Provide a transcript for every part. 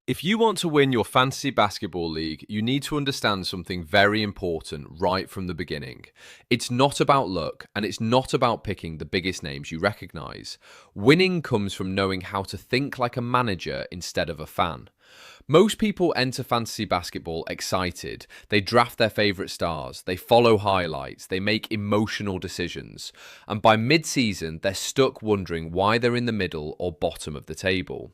If you want to win your fantasy basketball league, you need to understand something very important right from the beginning. It's not about luck, and it's not about picking the biggest names you recognize. Winning comes from knowing how to think like a manager instead of a fan. Most people enter fantasy basketball excited. They draft their favorite stars, they follow highlights, they make emotional decisions. And by mid season, they're stuck wondering why they're in the middle or bottom of the table.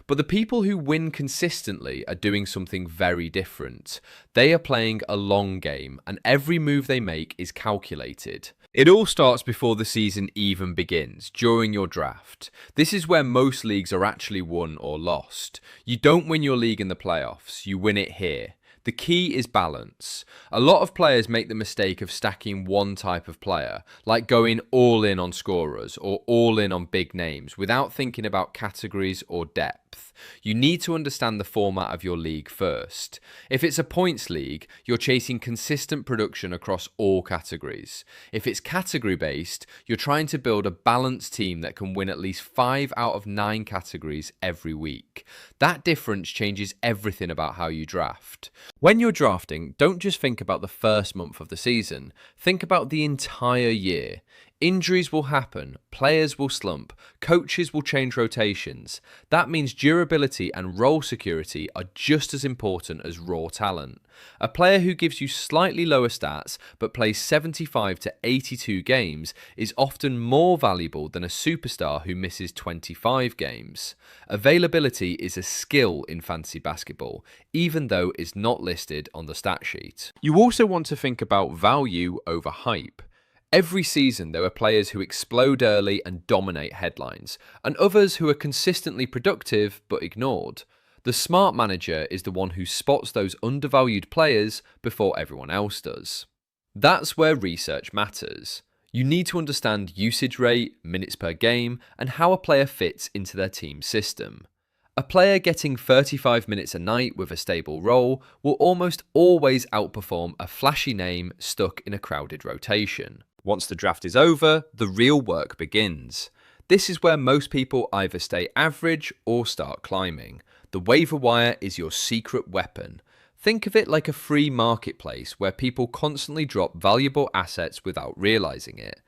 But the people who win consistently are doing something very different. They are playing a long game, and every move they make is calculated. It all starts before the season even begins, during your draft. This is where most leagues are actually won or lost. You don't win your league in the playoffs, you win it here. The key is balance. A lot of players make the mistake of stacking one type of player, like going all in on scorers or all in on big names, without thinking about categories or depth. You need to understand the format of your league first. If it's a points league, you're chasing consistent production across all categories. If it's category based, you're trying to build a balanced team that can win at least 5 out of 9 categories every week. That difference changes everything about how you draft. When you're drafting, don't just think about the first month of the season, think about the entire year. Injuries will happen, players will slump, coaches will change rotations. That means durability and role security are just as important as raw talent. A player who gives you slightly lower stats but plays 75 to 82 games is often more valuable than a superstar who misses 25 games. Availability is a skill in fantasy basketball, even though it's not listed on the stat sheet. You also want to think about value over hype. Every season, there are players who explode early and dominate headlines, and others who are consistently productive but ignored. The smart manager is the one who spots those undervalued players before everyone else does. That's where research matters. You need to understand usage rate, minutes per game, and how a player fits into their team system. A player getting 35 minutes a night with a stable role will almost always outperform a flashy name stuck in a crowded rotation. Once the draft is over, the real work begins. This is where most people either stay average or start climbing. The waiver wire is your secret weapon. Think of it like a free marketplace where people constantly drop valuable assets without realizing it.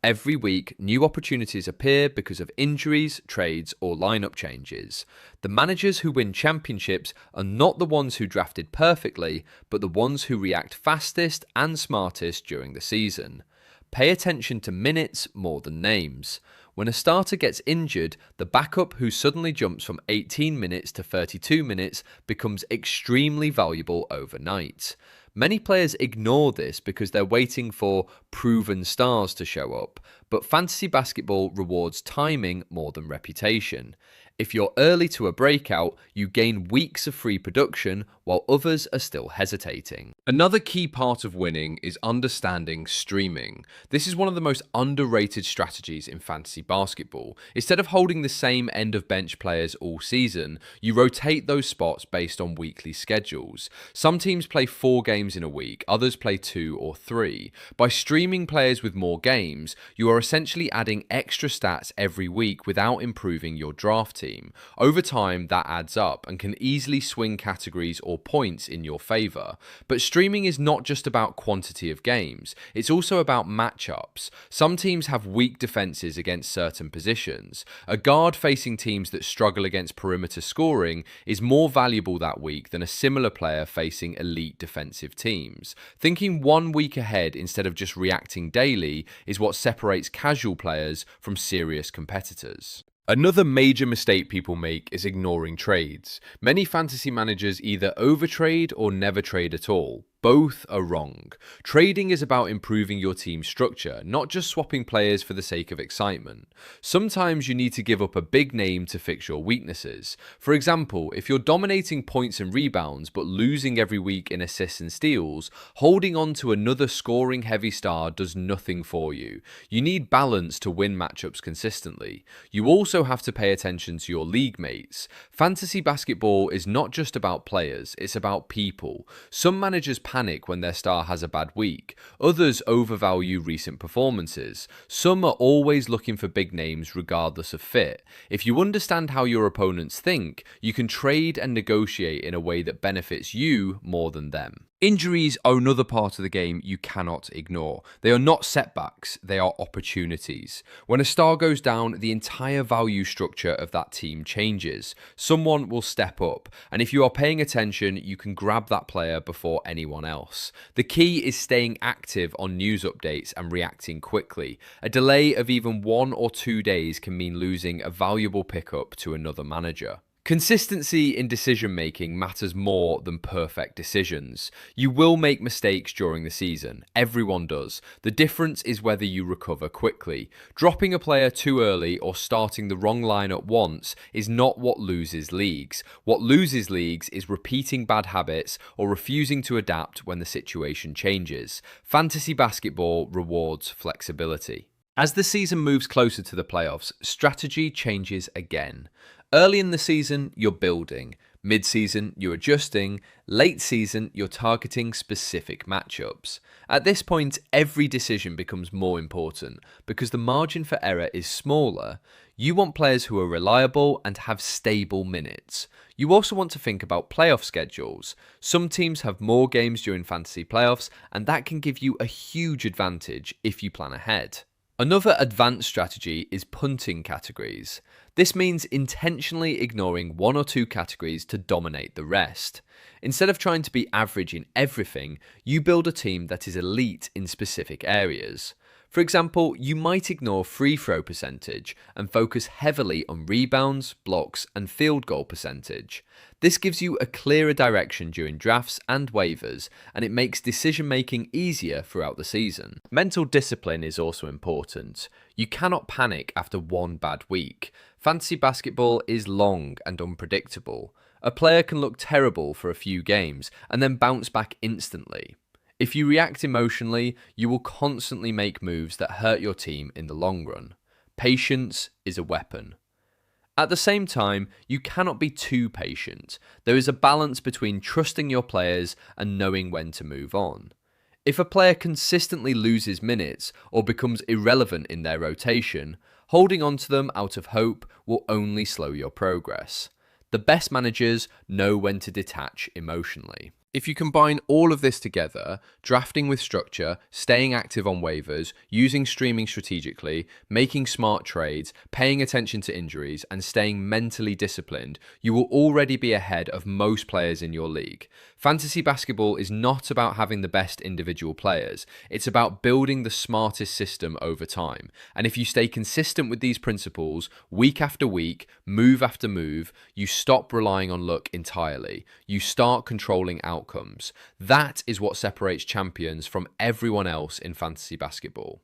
Every week, new opportunities appear because of injuries, trades, or lineup changes. The managers who win championships are not the ones who drafted perfectly, but the ones who react fastest and smartest during the season. Pay attention to minutes more than names. When a starter gets injured, the backup who suddenly jumps from 18 minutes to 32 minutes becomes extremely valuable overnight. Many players ignore this because they're waiting for proven stars to show up, but fantasy basketball rewards timing more than reputation. If you're early to a breakout, you gain weeks of free production while others are still hesitating. Another key part of winning is understanding streaming. This is one of the most underrated strategies in fantasy basketball. Instead of holding the same end of bench players all season, you rotate those spots based on weekly schedules. Some teams play 4 games in a week, others play 2 or 3. By streaming players with more games, you are essentially adding extra stats every week without improving your draft team. Over time, that adds up and can easily swing categories or points in your favor. But streaming is not just about quantity of games, it's also about matchups. Some teams have weak defenses against certain positions. A guard facing teams that struggle against perimeter scoring is more valuable that week than a similar player facing elite defensive teams. Thinking 1 week ahead instead of just reacting daily is what separates casual players from serious competitors. Another major mistake people make is ignoring trades. Many fantasy managers either overtrade or never trade at all. Both are wrong. Trading is about improving your team structure, not just swapping players for the sake of excitement. Sometimes you need to give up a big name to fix your weaknesses. For example, if you're dominating points and rebounds but losing every week in assists and steals, holding on to another scoring heavy star does nothing for you. You need balance to win matchups consistently. You also have to pay attention to your league mates. Fantasy basketball is not just about players, it's about people. Some managers panic when their star has a bad week. Others overvalue recent performances. Some are always looking for big names regardless of fit. If you understand how your opponents think, you can trade and negotiate in a way that benefits you more than them. Injuries are another part of the game you cannot ignore. They are not setbacks, they are opportunities. When a star goes down, the entire value structure of that team changes. Someone will step up, and if you are paying attention, you can grab that player before anyone else. The key is staying active on news updates and reacting quickly. A delay of even 1 or 2 days can mean losing a valuable pickup to another manager. Consistency in decision making matters more than perfect decisions. You will make mistakes during the season. Everyone does. The difference is whether you recover quickly. Dropping a player too early or starting the wrong line at once is not what loses leagues. What loses leagues is repeating bad habits or refusing to adapt when the situation changes. Fantasy basketball rewards flexibility. As the season moves closer to the playoffs, strategy changes again. Early in the season, you're building. Mid-season, you're adjusting. Late season, you're targeting specific matchups. At this point, every decision becomes more important because the margin for error is smaller. You want players who are reliable and have stable minutes. You also want to think about playoff schedules. Some teams have more games during fantasy playoffs, and that can give you a huge advantage if you plan ahead. Another advanced strategy is punting categories. This means intentionally ignoring 1 or 2 categories to dominate the rest. Instead of trying to be average in everything, you build a team that is elite in specific areas. For example, you might ignore free throw percentage and focus heavily on rebounds, blocks, and field goal percentage. This gives you a clearer direction during drafts and waivers, and it makes decision making easier throughout the season. Mental discipline is also important. You cannot panic after one bad week. Fantasy basketball is long and unpredictable. A player can look terrible for a few games and then bounce back instantly. If you react emotionally, you will constantly make moves that hurt your team in the long run. Patience is a weapon. At the same time, you cannot be too patient. There is a balance between trusting your players and knowing when to move on. If a player consistently loses minutes or becomes irrelevant in their rotation, holding on to them out of hope will only slow your progress. The best managers know when to detach emotionally. If you combine all of this together, drafting with structure, staying active on waivers, using streaming strategically, making smart trades, paying attention to injuries, and staying mentally disciplined, you will already be ahead of most players in your league. Fantasy basketball is not about having the best individual players. It's about building the smartest system over time. And if you stay consistent with these principles, week after week, move after move, you stop relying on luck entirely. You start controlling outcomes. That is what separates champions from everyone else in fantasy basketball.